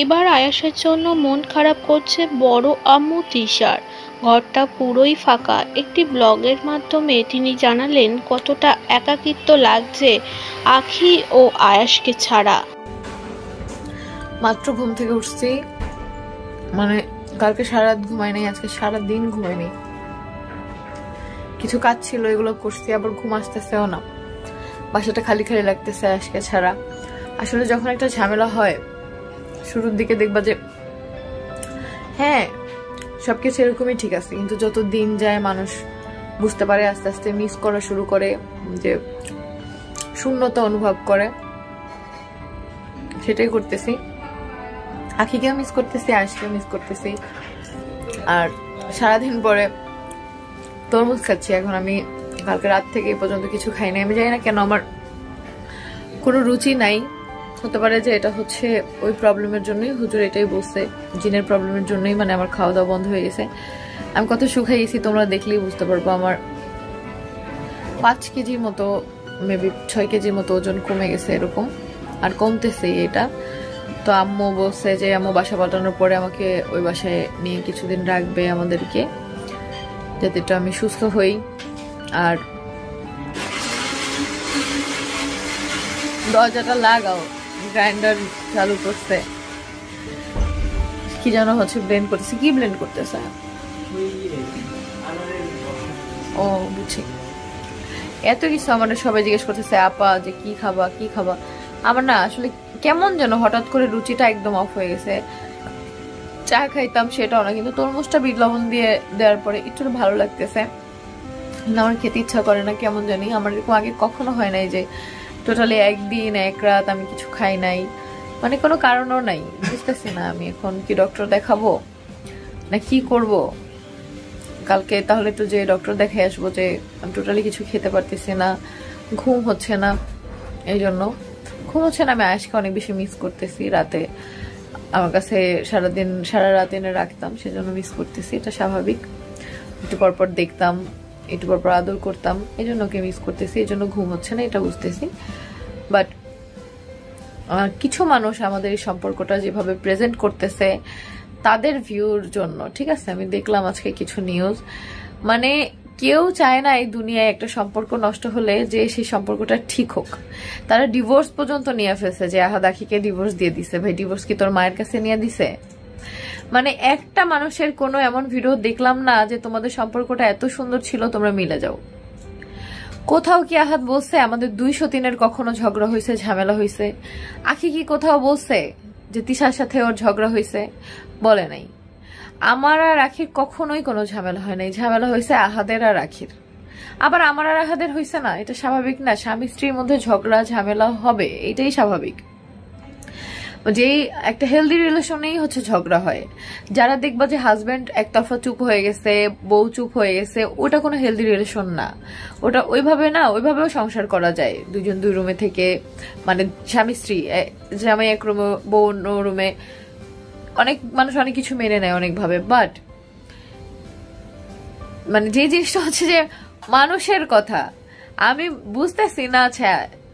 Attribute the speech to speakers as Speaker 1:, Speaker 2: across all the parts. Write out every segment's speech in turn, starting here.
Speaker 1: এবার আয়াসের জন্য মন খারাপ করছে বড় আম্মু তিশার। ঘরটা পুরোই ফাঁকা। একটি ব্লগের মাধ্যমে তিনি জানালেন কতটা একাকিত্ব লাগছে আখি ও আয়াসকে ছাড়া।
Speaker 2: মাত্র ঘুম থেকে উঠছি, মানে কালকে সারা রাত ঘুমাই নাই, আজকে সারা দিন ঘুমাই নাই। কিছু কাজ ছিল এগুলো করছি, আবার ঘুম আসতেছেও না। বাসাটা খালি খালি লাগতেছে আজকে ছাড়া। আসলে যখন একটা ঝামেলা হয় শুরুর দিকে দেখবা যে হ্যাঁ সবকিছু এরকমই ঠিক আছে, কিন্তু যত দিন যায় মানুষ বুঝতে পারে, আস্তে আস্তে মিস করা শুরু করে, যে শূন্যতা অনুভব করে। সেটাই করতেছি, আখিকেও মিস করতেছি, আয়েশকেও মিস করতেছি। আর সারাদিন পরে তরমুজ খাচ্ছি এখন। আমি কালকে রাত থেকে এই পর্যন্ত কিছু খাই নাই। আমি জানি না কেন, আমার কোনো রুচি নাই। হতে পারে যে এটা হচ্ছে ওই প্রবলেমের জন্যই, হুজুর এটাই বলছে, জিনের প্রবলেমের জন্যই মানে আমার খাওয়া দাওয়া বন্ধ হয়ে গেছে। আমি কত শুকাই গেছি তোমরা দেখলেই বুঝতে পারবো। আমার 5 কেজির মতো, মেবি 6 কেজির মতো ওজন কমে গেছে এরকম, আর কমতেছে এটা। তো আম্মু বলছে যে আম্মু বাসা পাল্টানোর পরে আমাকে ওই বাসায় নিয়ে কিছুদিন রাখবে আমাদেরকে, যাতে একটু আমি সুস্থ হই। আর দরজাটা লাগাও, গ্রাইন্ডার চালু করছে, কি যেন হচ্ছে ব্লেন্ড করতেছে। কি ব্লেন্ড করতেছে? ও বুঝছি। এত কিছু আমাদের সবাই জিজ্ঞেস করতেছে আপা যে কি খাবা কি খাবা। আমার না আসলে কেমন যেন হঠাৎ করে রুচিটা একদম অফ হয়ে গেছে। চা খাইতাম সেটাও না, কিন্তু তরমুজটা বিট লবণ দিয়ে দেওয়ার পরে একটু ভালো লাগতেছে। কিন্তু আমার খেতে ইচ্ছা করে না কেমন জানি। আমার এরকম আগে কখনো হয় নাই যে টোটালি একদিন এক রাত আমি কিছু খাই নাই, মানে কোনো কারণও নাই। বুঝতেছি না আমি এখন কি ডক্টর দেখাবো না কি করব। কালকে তাহলে তো যে ডক্টর দেখে আসবো, যে আমি টোটালি কিছু খেতে পারতেছি না, ঘুম হচ্ছে না। এই জন্য ঘুম হচ্ছে না, আমি আয়েশকে অনেক বেশি মিস করতেছি। রাতে আমার কাছে সারাদিন সারা রাত এনে রাখতাম, সেজন্য মিস করতেছি, এটা স্বাভাবিক। একটু পরপর দেখতাম, একটু পরপর আদর করতাম, এই জন্য ওকে মিস করতেছি, এই জন্য ঘুম হচ্ছে না, এটা বুঝতেছি। বাট কিছু মানুষ আমাদের এই সম্পর্কটা যেভাবে প্রেজেন্ট করতেছে তাদের ভিউর জন্য, ঠিক আছে। আমি দেখলাম আজকে কিছু নিউজ, মানে কেউ চায় না এই দুনিয়ায় একটা সম্পর্ক নষ্ট হলে যে সেই সম্পর্কটা ঠিক হোক। তারা ডিভোর্স পর্যন্ত নিয়ে ফেলছে, যে আহাদ আখিকে ডিভোর্স দিয়ে দিছে। ভাই ডিভোর্স কি তোর মায়ের কাছে নিয়ে দিছে? মানে একটা মানুষের কোনো এমন ভিডিও দেখলাম না যে তোমাদের সম্পর্কটা এত সুন্দর ছিল তোমরা মিলে যাও। কোথাও কি আহাদ বলছে আমাদের 203-এর কখনো ঝগড়া হয়েছে, ঝামেলা হয়েছে? আখি কি কোথাও বলছে যে তিশার সাথে ওর ঝগড়া হয়েছে? বলে নাই। আমার আর আখির কখনোই কোনো ঝামেলা হয় নাই, ঝামেলা হয়েছে আহাদের আর আখির। আবার আমার আর আহাদের হয়েছে না, এটা স্বাভাবিক না? স্বামী স্ত্রীর মধ্যে ঝগড়া ঝামেলা হবে, এটাই স্বাভাবিক। যেই একটা হেলদি রিলেশনেই হচ্ছে ঝগড়া হয়। যারা দেখবা যে হাজবেন্ড একতরফা চুপ হয়ে গেছে, বউ চুপ হয়ে গেছে, ওটা কোনো হেলদি রিলেশন না। ওটা ওইভাবে না, ওইভাবেও সংসার করা যায়, দুজন দুই রুমে থেকে, মানে স্বামী স্ত্রী, জামাই এক রুমে বউ অন্য রুমে। অনেক মানুষ অনেক কিছু মেনে নেয় অনেকভাবে, বাট মানে যে জিনিসটা হচ্ছে যে মানুষের কথা আমি বুঝতেছি না। আচ্ছা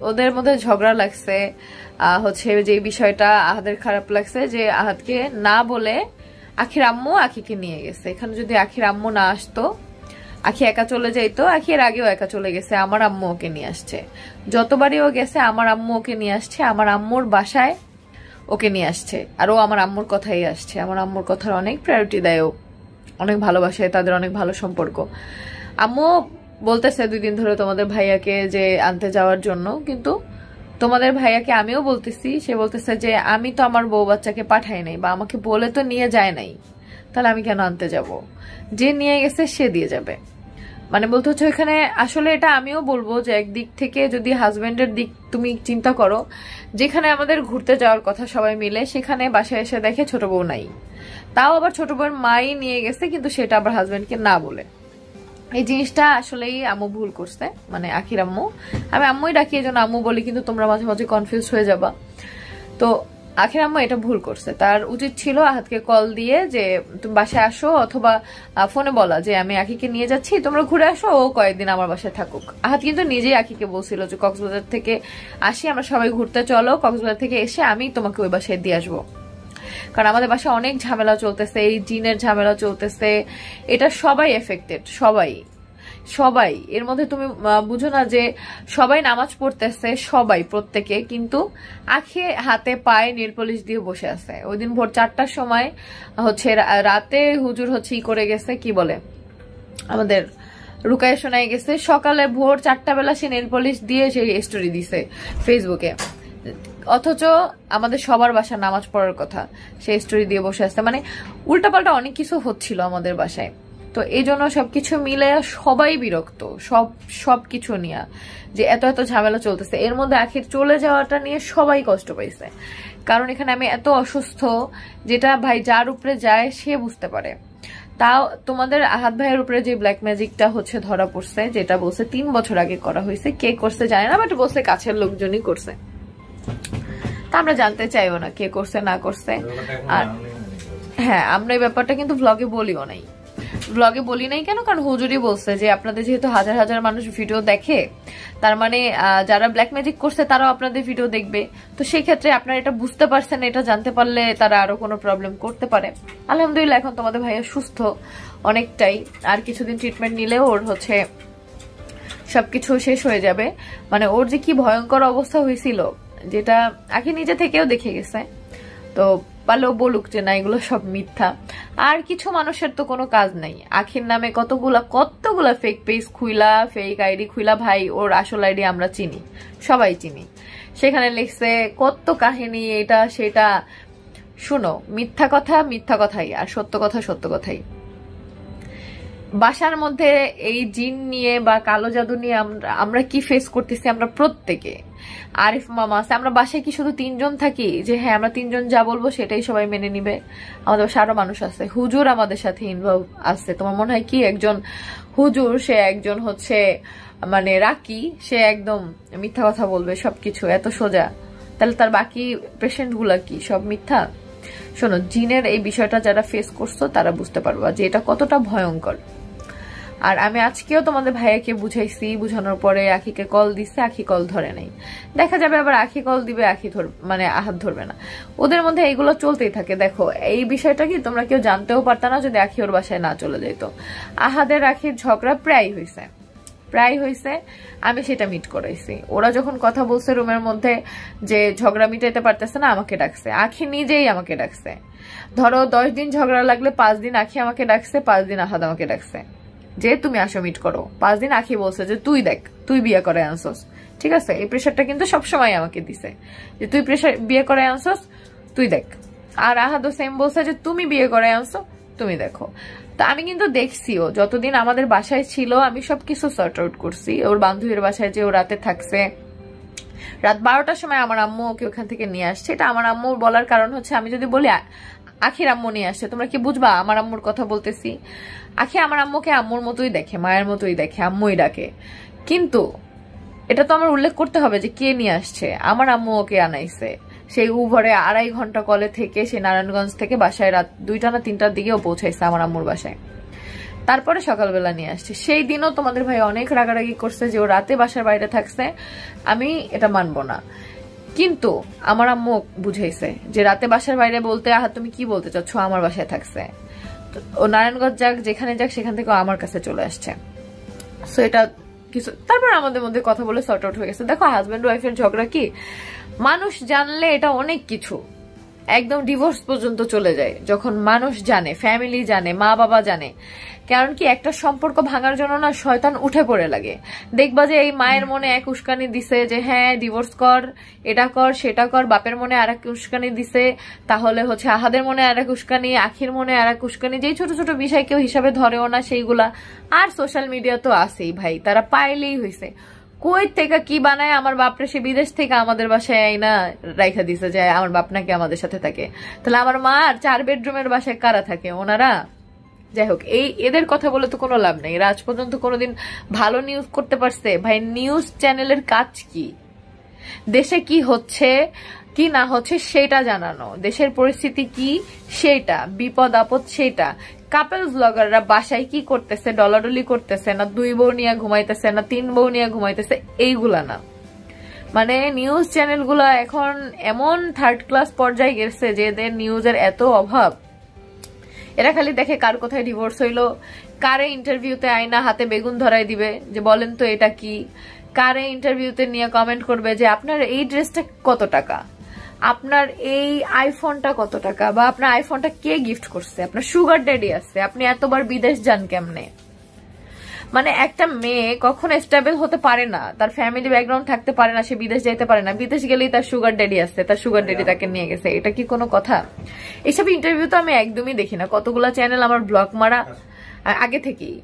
Speaker 2: ওদের মধ্যে ঝগড়া লাগছে, হচ্ছে যে বিষয়টা আহাদের খারাপ লাগছে যে আহাদকে না বলে আখির আম্মু আখিকে নিয়ে গেছে। এখানে যদি আখির আম্মু না আসতো, আখি একা চলে যাইতো। আখি এর আগেও একা চলে গেছে, আমার আম্মু ওকে নিয়ে আসছে। যতবারই ও গেছে আমার আম্মু ওকে নিয়ে আসছে, আমার আম্মুর বাসায় ওকে নিয়ে আসছে, আর ও আমার আম্মুর কথাই আসছে। আমার আম্মুর কথার অনেক প্রায়োরিটি দেয় ও, অনেক ভালোবাসে, তাদের অনেক ভালো সম্পর্ক। আম্মু বলতেছে 2 দিন ধরে তোমাদের ভাইয়াকে যে আনতে যাওয়ার জন্য, কিন্তু তোমাদের ভাইয়াকে আমিও বলতেছি, সে বলতেছে যে আমি তো আমার বউ বাচ্চাকে পাঠাই নাই, বা আমাকে বলে তো নিয়ে যায় নাই, তাহলে আমি কেন আনতে যাব? যে নিয়ে গেছে সে দিয়ে যাবে। মানে বলতে হচ্ছে এখানে আসলে এটা আমিও বলবো যে একদিক থেকে যদি হাজবেন্ডের দিক তুমি চিন্তা করো, যেখানে আমাদের ঘুরতে যাওয়ার কথা সবাই মিলে, সেখানে বাসায় এসে দেখে ছোট বউ নাই, তাও আবার ছোট বউয়ের মাই নিয়ে গেছে, কিন্তু সেটা আবার হাজবেন্ডকে না বলে। এই জিনিসটা আসলেই আম্মু ভুল করছে, মানে আখির আম্মু। আমি আম্মুই ডাকি এই জন্য আম্মু বলি, কিন্তু তোমরা মাঝে মাঝে কনফিউজ হয়ে যাবা। তো আখির আম্মু এটা ভুল করছে। তার উচিত ছিল আহাদকে কল দিয়ে যে তুমি বাসায় আসো, অথবা ফোনে বলা যে আমি আখিকে নিয়ে যাচ্ছি, তোমরা ঘুরে আসো, ও কয়েকদিন আমার বাসায় থাকুক। আহাদ কিন্তু নিজেই আখিকে বলছিল যে কক্সবাজার থেকে আসি, আমরা সবাই ঘুরতে চলো, কক্সবাজার থেকে এসে আমি তোমাকে ওই বাসায় দিয়ে আসবো। কারণ আমাদের বাসায় অনেক ঝামেলা চলতেছে, এই জিনের ঝামেলা চলতেছে, এটা সবাই এফেক্টেড, সবাই সবাই এর মধ্যে। তুমি বুঝো না যে সবাই নামাজ পড়তেছে, সবাই প্রত্যেকে, কিন্তু আখি হাতে পায়ে নেল পলিশ দিয়ে বসে আছে। ওই দিন ভোর 4টার সময় হচ্ছে রাতে হুজুর হচ্ছে ই করে গেছে, কি বলে আমাদের রুকায় শোনাই গেছে, সকালে ভোর 4টা বেলা সে নেল পলিশ দিয়ে সেই স্টোরি দিছে ফেসবুকে, অথচ আমাদের সবার বাসা নামাজ পড়ার কথা, সেই স্টোরি দিয়ে বসে আছে। মানে উল্টাপাল্টা অনেক কিছু হচ্ছিল আমাদের বাসায়। তো এই জন্য সবকিছু মিলে সবাই বিরক্ত, সবকিছু নিয়ে যে এত এত ঝামেলা চলতেছে। এর মধ্যে আখির চলে যাওয়াটা নিয়ে সবাই কষ্ট পাইছে, কারণ এখানে আমি এত অসুস্থ, যেটা ভাই যার উপরে যায় সে বুঝতে পারে। তাও তোমাদের আহাদ ভাইয়ের উপরে যে ব্ল্যাক ম্যাজিকটা হচ্ছে ধরা পড়ছে, যেটা বলছে 3 বছর আগে করা হয়েছে, কে করছে জানি না, বাট বলছে কাছের লোকজনই করছে। তা আমরা জানতে চাইবো না কে করছে না করছে। আর হ্যাঁ, আমরা এই ব্যাপারটা কিন্তু ব্লগে বলিও নাই, ব্লগে বলি নাই কেন, কারণ হুজুরই বলছে যে আপনাদের যেহেতু হাজার হাজার মানুষ ভিডিও দেখে, তার মানে যারা ব্ল্যাক ম্যাজিক করছে তারাও আপনাদের ভিডিও দেখবে। তো সেই ক্ষেত্রে আপনারা এটা বুঝতে পারছেন, এটা জানতে পারলে তারা আরো কোনো প্রবলেম করতে পারে। আলহামদুলিল্লাহ এখন তোমাদের ভাইয়া সুস্থ অনেকটাই, আর কিছুদিন ট্রিটমেন্ট নিলে ওর হচ্ছে সবকিছু শেষ হয়ে যাবে। মানে ওর যে কি ভয়ঙ্কর অবস্থা হয়েছিল, যেটা আগে নিজে থেকেও দেখে গেছে। তো পারলেও বলুক যে না এগুলো সব মিথ্যা। আর কিছু মানুষের তো কোনো কাজ নাই, আখির নামে কতগুলা ফেক পেজ খুইলা, ফেক আইডি খুইলা, ভাই ওর আসল আইডি আমরা চিনি, সবাই চিনি। সেখানে লিখছে কত কাহিনী, এটা সেটা। শুনো, মিথ্যা কথা মিথ্যা কথাই, আর সত্য কথা সত্য কথাই। বাসার মধ্যে এই জিন নিয়ে বা কালো জাদু নিয়ে আমরা কি ফেস করতেছি, আমরা প্রত্যেকে। আরিফ মামা আছে, আমরা বাসায় কি শুধু 3 জন থাকি যে হ্যাঁ আমরা 3 জন যা বলবো সেটাই সবাই মেনে নিবে? আমাদের বাসায় আরো মানুষ আছে, হুজুর আমাদের সাথে ইনভলভ আছে। তোমার মনে হয় কি একজন হুজুর, সে একজন হচ্ছে মানে রাকি, সে একদম মিথ্যা কথা বলবে সবকিছু, এত সোজা? তাহলে তার বাকি পেশেন্ট গুলা কি সব মিথ্যা? শোনো, জিনের এই বিষয়টা যারা ফেস করছো তারা বুঝতে পারবা যে এটা কতটা ভয়ঙ্কর। আর আমি আজকেও তোমাদের ভাইয়াকে বুঝাইছি, বুঝানোর পরে আখিকে কল দিচ্ছে, আখি কল ধরে নাই। দেখা যাবে আবার আখি কল দিবে, মানে আহাত ধরবে না। ওদের মধ্যে এইগুলো চলতেই থাকে। দেখো, এই বিষয়টা কি তোমরা কেউ জানতেও পারতা না যদি আখি ওর বাসায় না চলে যেত। আহাদের আখির ঝগড়া প্রায় হয়েছে, আমি সেটা মিট করাইছি। ওরা যখন কথা বলছে রুমের মধ্যে যে ঝগড়া মিটাইতে পারতেছে না, আমাকে ডাকছে, আখি নিজেই আমাকে ডাকছে। ধরো 10 দিন ঝগড়া লাগলে 5 দিন আখি আমাকে ডাকছে, 5 দিন আহাদ আমাকে ডাকছে যে তুমি আসো মিট করো। 5 দিন আখি বলছে যে তুই দেখ, তুই বিয়ে করে আনছস, ঠিক আছে? এই প্রেশারটা কিন্তু সবসময় আমাকে দিছে যে তুই বিয়ে করে আনছস, তুই দেখ। আর আহাদও সেম বলছে যে তুমি বিয়ে করে আনছো, তুমি দেখো। তা আমি কিন্তু দেখছিও, যতদিন আমাদের বাসায় ছিল আমি সবকিছু সর্ট আউট করছি। ওর বান্ধবীর বাসায় যে ও রাতে থাকছে, রাত 12টার সময় আমার আম্মু ওকে ওখান থেকে নিয়ে আসছে। এটা আমার আম্মুর বলার কারণ হচ্ছে, আমি যদি বলি আখির আম্মু নিয়ে আসছে, তোমরা কি বুঝবা আমার আম্মুর কথা বলতেছি? আখি আমার আম্মুকে আম্মুর মতোই দেখে, মায়ের মতোই দেখে, আম্মুই ডাকে। কিন্তু এটা তো আমার উল্লেখ করতে হবে যে কে নিয়ে আসছে। আমার আম্মু ওকে আনাইছে, সেই উভরে 2.5 ঘন্টা কলে থেকে, সে নারায়ণগঞ্জ থেকে বাসায় রাত 2টা না 3টার দিকেও পৌঁছাইছে আমার আম্মুর বাসায়। তারপরে সকালবেলা নিয়ে আসছে। সেই দিনও তোমাদের ভাই অনেক রাগারাগি করছে যে ও রাতে বাসার বাইরে থাকছে, আমি এটা মানবো না। কিন্তু আমার আম্মু বুঝাইছে যে রাতে বাসার বাইরে বলতে আহা তুমি কি বলতে চাচ্ছ, আমার বাসায় থাকছে। ও নারায়ণগঞ্জ যাক, যেখানে যাক, সেখান থেকে আমার কাছে চলে আসছে। সো এটা কিছু, তারপর আমাদের মধ্যে কথা বলে সর্ট আউট হয়ে গেছে। দেখো, হাজব্যান্ড ওয়াইফের ঝগড়া কি মানুষ জানলে এটা অনেক কিছু, একদম ডিভোর্স পর্যন্ত চলে যায় যখন মানুষ জানে, ফ্যামিলি জানে, মা বাবা জানে। কারণ কি, একটা সম্পর্ক ভাঙার জন্য না শয়তান উঠে পড়ে লাগে। দেখবা যে এই মায়ের মনে এক উস্কানি দিছে যে হ্যাঁ ডিভোর্স কর, এটা কর, সেটা কর। বাপের মনে আর এক উস্কানি দিছে, তাহলে হচ্ছে আহাদের মনে আর এক উস্কানি, আখির মনে আর এক উস্কানি। যেই ছোট ছোট বিষয় কেউ হিসাবে ধরেও না সেইগুলা। আর সোশ্যাল মিডিয়া তো আছেই ভাই, তারা পাইলেই হয়েছে। কই থেকে কি বানায় আমার বাপরে, সে বিদেশ থেকে আমাদের বাসায় আইনা রাইখা দিছে যে আমার বাপ নাকি আমাদের সাথে থাকে। তাহলে আমার মা আর 4 বেডরুমের বাসায় কারা থাকে? ওনারা। যাই হোক, এদের কথা বলে তো কোনো লাভ নেই। আজ পর্যন্ত কোনোদিন ভালো নিউজ করতে পারছে? ভাই, নিউজ চ্যানেলের কাজ কি? দেশে কি হচ্ছে কি না হচ্ছে সেটা জানানো, দেশের পরিস্থিতি কি সেটা, বিপদ আপদ সেটা। কাপল ব্লগাররা বাসায় কি করতেছে, ডলাডলি করতেছে না, 2 বউ নিয়ে ঘুমাইতেছে না, 3 বউ নিয়ে ঘুমাইতেছে, এইগুলা না। মানে নিউজ চ্যানেলগুলো এখন এমন থার্ড ক্লাস পর্যায়ে গেছে যে এদের নিউজের এত অভাব। এরা খালি দেখে কার কোথায় ডিভোর্স হইলো, কারে ইন্টারভিউতে আয়না হাতে বেগুন ধরাই দিবে যে বলেন তো এটা কি, কারে ইন্টারভিউতে নিয়ে কমেন্ট করবে যে আপনার এই ড্রেসটা কত টাকা, আপনার এই আইফোনটা কত টাকা, বা আপনার আইফোনটা কে গিফট করছে, আপনার সুগার ড্যাডি আছে, আপনি এতবার বিদেশ যান কেমনে। মানে একটা মেয়ে কখনো স্টেবল হতে পারে না, তার ফ্যামিলি ব্যাকগ্রাউন্ড থাকতে পারে না, সে বিদেশ যাইতে পারে না, বিদেশ গেলেই তার সুগার ড্যাডি আছে, তার সুগার ড্যাডি তাকে নিয়ে গেছে। এটা কি কোনো কথা? এইসব ইন্টারভিউ তো আমি একদমই দেখি না। কতগুলা চ্যানেল আমার ব্লক মারা আগে থেকেই,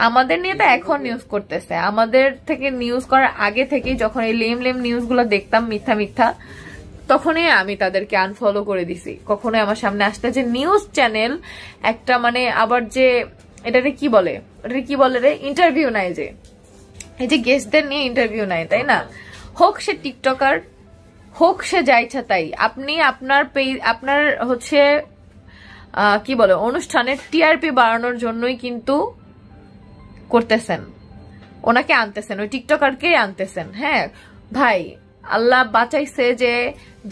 Speaker 2: আমাদের নিয়ে তো এখন নিউজ করতেছে, আমাদের থেকে নিউজ করার আগে থেকেই যখন এই লেম লেম নিউজ গুলো দেখতাম মিথ্যা মিথ্যা, তখনই আমি তাদেরকে আনফলো করে দিছি। কখনোই আমার সামনে আসতে যে নিউজ চ্যানেল একটা মানে আবার যে এটারে কি বলে রে, ইন্টারভিউ নাই, যে এই যে গেস্টদের নিয়ে ইন্টারভিউ নাই, তাই না? হোক সে টিকটকার, হোক সে যা ইচ্ছা তাই, আপনি আপনার হচ্ছে কি বলে অনুষ্ঠানের টিআরপি বাড়ানোর জন্যই কিন্তু করতেছেন, ওনাকে আনতেছেন, ওই টিকটকারকেই আনতেছেন। হ্যাঁ ভাই, আল্লাহ বাঁচাইছে যে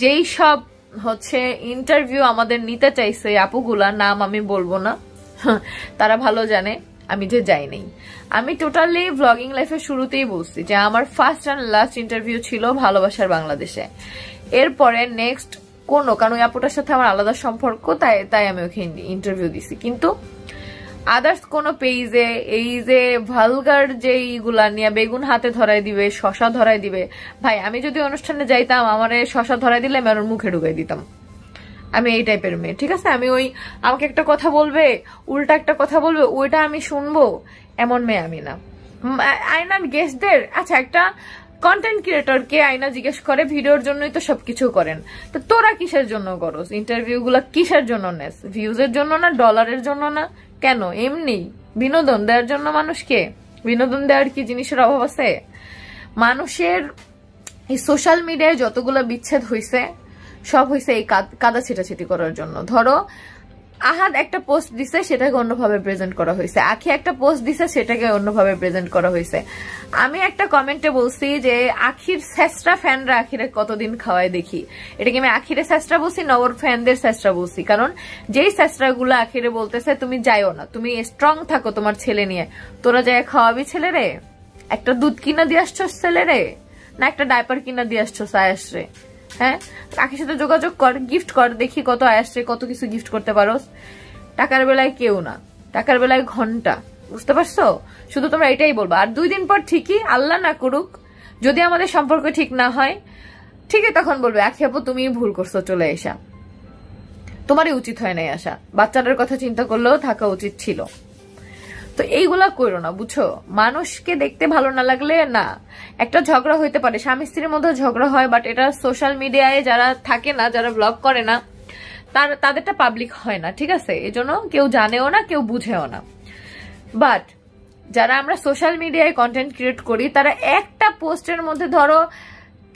Speaker 2: যেই সব হচ্ছে ইন্টারভিউ আমাদের নিতে চাইছে আপুগুলা, নাম আমি বলবো না, তারা ভালো জানে আমি যে যাই নেই। আমি টোটালি ব্লগিং লাইফের শুরুতেই বলছি যে আমার ফার্স্ট অ্যান্ড লাস্ট ইন্টারভিউ ছিল ভালোবাসার বাংলাদেশে। এরপরে নেক্সট কোনো, কারণ ওই আপুটার সাথে আমার আলাদা সম্পর্ক, তাই আমি ওকে ইন্টারভিউ দিছি। কিন্তু আদার্স কোনো পেজে এই যে ভালগার যে এইগুলা নিয়ে বেগুন হাতে ধরাই দিবে, শশা ধরাই দিবে, ভাই আমি যদি অনুষ্ঠানে যাইতাম আমার শশা ধরাই দিলে আমি ওর মুখে ঢুকাই দিতাম। আমি এই টাইপের মেয়ে, ঠিক আছে? আমি ওই আমাকে একটা কথা বলবে, উল্টা একটা কথা বলবে, ওইটা আমি শুনবো, এমন মেয়ে আমি না। আয়নার গেস্টদের, আচ্ছা একটা কন্টেন্ট ক্রিয়েটরকে আয়না জিজ্ঞেস করে ভিডিওর জন্যই তো সবকিছু করেন, তো তোরা কিসের জন্য করস ইন্টারভিউ গুলা, কিসের জন্য নেস? ভিউজের জন্য না, ডলারের জন্য না, কেন? এমনি বিনোদন দেওয়ার জন্য মানুষকে। বিনোদন দেওয়ার কি জিনিসের অভাব আছে? মানুষের এই সোশ্যাল মিডিয়ায় যতগুলো বিচ্ছেদ হয়েছে সব হয়েছে এই কাদা ছিটাছিটি করার জন্য। ধরো আহাদ একটা পোস্ট দিছে, সেটাকে অন্যভাবে প্রেজেন্ট করা হয়েছে, আখি একটা পোস্ট দিছে, সেটাকে অন্যভাবে প্রেজেন্ট করা হয়েছে। আমি একটা কমেন্টে বলছি যে আখির স্যাস্ট্রা ফ্যানরা আখিরে কতদিন খাওয়ায় দেখি। এটাকে আমি আখিরে স্যাস্ট্রা বলছি না, ওর ফ্যানদের স্যাস্ট্রা বলছি। কারণ যেই স্যাস্ট্রা গুলো আখিরে বলতেছে তুমি যাইও না, তুমি স্ট্রং থাকো তোমার ছেলে নিয়ে, তোরা যাই খাওয়াবি ছেলেরে? একটা দুধ কিনা দিয়ে আসছো ছেলেরে, না একটা ডাইপার কিনা দিয়ে আসছো আয়াসরে? হ্যাঁ, আখির সাথে যোগাযোগ কর, গিফট কর, দেখি কত আসছে, কত কিছু গিফট করতে পারো। টাকার বেলায় কেউ না, টাকার বেলায় ঘন্টা, বুঝতে পারছো? শুধু তোমরা এটাই বলবা। আর 2 দিন পর ঠিকই, আল্লাহ না করুক, যদি আমাদের সম্পর্ক ঠিক না হয়, ঠিকই তখন বলবে আখি আপু তুমি ভুল করছো চলে এসা, তোমারই উচিত হয় নাই আসা, বাচ্চাটার কথা চিন্তা করলেও থাকা উচিত ছিল। তো এইগুলা করো না, বুঝছো? মানুষকে দেখতে ভালো না লাগলে না, একটা ঝগড়া হইতে পারে, স্বামী স্ত্রীর মধ্যে ঝগড়া হয়, বাট এটা সোশ্যাল মিডিয়ায় যারা থাকে না, যারা ব্লগ করে না, তাদেরটা পাবলিক হয় না, ঠিক আছে? এজন্য কেউ জানেও না, কেউ বুঝেও না। বাট যারা আমরা সোশ্যাল মিডিয়ায় কন্টেন্ট ক্রিয়েট করি, তারা একটা পোস্টের মধ্যে ধরো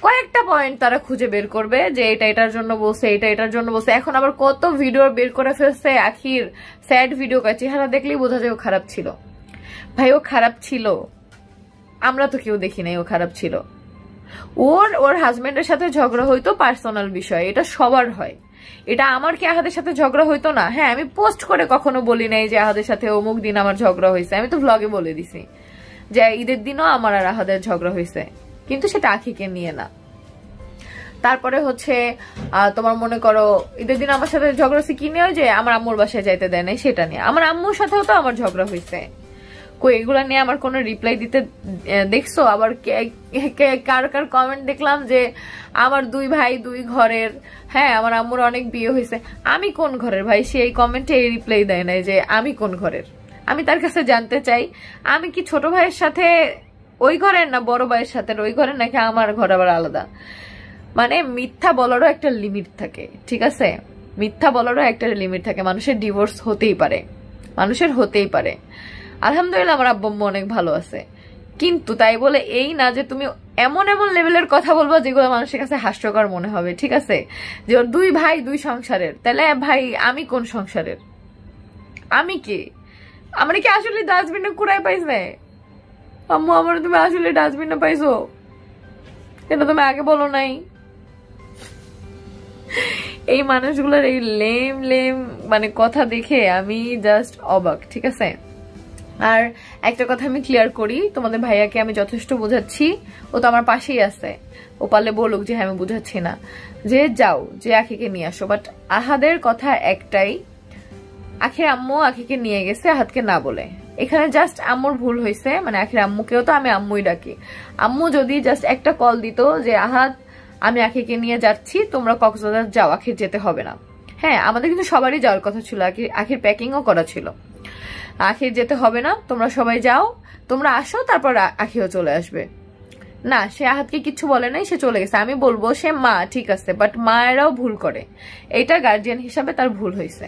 Speaker 2: কয়েকটা পয়েন্ট তারা খুঁজে বের করবে যে এটা এটার জন্য বলছে, এটা এটার জন্য বলছে। এখন আবার কত ভিডিও বের করে ফেলছে আখির স্যাড ভিডিও, চেহারা দেখলেই বোঝা যায় ও খারাপ ছিল। ভাই ও খারাপ ছিল, আমরা তো কেউ দেখি নাই ও খারাপ ছিল। ওর হাজবেন্ডের সাথে ঝগড়া হইতো পার্সোনাল বিষয়, এটা সবার হয়, এটা আমার কি আহাদের সাথে ঝগড়া হইতো না? হ্যাঁ, আমি পোস্ট করে কখনো বলি নাই যে আহাদের সাথে অমুক দিন আমার ঝগড়া হয়েছে, আমি তো ব্লগে বলে দিছি যে ঈদের দিনও আমার আর আহাদের ঝগড়া হয়েছে, কিন্তু সেটা আখিকে নিয়ে না। তারপরে হচ্ছে তোমার মনে করো ঈদের দিন আমার সাথে ঝগড়া হয়েছে কি নিয়ে, যে আমার আম্মুর বাসায় যাইতে দেয় নাই, সেটা নিয়ে। আমার আম্মুর সাথেও তো আমার ঝগড়া হয়েছে, কই এগুলা নিয়ে আমার কোনো রিপ্লাই দিতে দেখছো? আবার কার কার কমেন্ট দেখলাম যে আমার 2 ভাই 2 ঘরের, হ্যাঁ আমার আম্মুর অনেক বিয়ে হয়েছে, আমি কোন ঘরের ভাই? সে এই কমেন্টে এই রিপ্লাই দেয় নাই যে আমি কোন ঘরের। আমি তার কাছে জানতে চাই আমি কি ছোট ভাইয়ের সাথে ওই ঘরের, না বড় ভাইয়ের সাথে ওই ঘরের, নাকি আমার ঘর আবার আলাদা? মানে মিথ্যা বলারও একটা লিমিট থাকে, ঠিক আছে? মিথ্যা বলারও একটা লিমিট থাকে। মানুষের ডিভোর্স হতেই পারে, মানুষের হতেই পারে। আলহামদুলিল্লাহ আমার আব্বু আম্মু অনেক ভালো আছে, কিন্তু তাই বলে এই না যে তুমি এমন এমন লেভেলের কথা বলবো যেগুলো মানুষের কাছে হাস্যকর মনে হবে, ঠিক আছে? যে ওর 2 ভাই 2 সংসারের, তাহলে ভাই আমি কোন সংসারের? আমি কি? আমার কি আসলে ডাস্টবিনে কুড়াই পাইছে? আম্মু আমার তুমি আসলে ডাস্টবিনে পাইছো? এটা তুমি আগে বলো নাই। এই মানুষগুলোর এই লেম লেম মানে কথা দেখে আমি জাস্ট অবাক। ঠিক আছে, আর একটা কথা আমি ক্লিয়ার করি, তোমাদের ভাইয়াকে আমি যথেষ্ট বোঝাচ্ছি, ও তো আমার পাশেই আছে, ও পারলে বলুক যে হ্যাঁ আমি বুঝাচ্ছি না, যে যাও যে আখিকে নিয়ে আসো। বাট আহাদের কথা একটাই, আখির আম্মু আখিকে নিয়ে গেছে আহাদকে না বলে। এখানে জাস্ট আম্মুর ভুল হয়েছে, মানে আখির আম্মুকেও তো আমি আম্মুই ডাকি। আম্মু যদি জাস্ট একটা কল দিত যে আহাদ আমি আখিকে নিয়ে যাচ্ছি, তোমরা কক্সবাজার যাও, আখির যেতে হবে না। হ্যাঁ, আমাদের কিন্তু সবারই যাওয়ার কথা ছিল, আখির প্যাকিংও করা ছিল, আখির যেতে হবে না, তোমরা সবাই যাও, তোমরা আসো, তারপর আখিও চলে আসবে। না, সে আহাদকে কিছু বলে নাই, সে চলে গেছে। আমি বলবো সে মা, ঠিক আছে, বাট মায়েরাও ভুল করে, এটা গার্জিয়ান হিসাবে তার ভুল হয়েছে।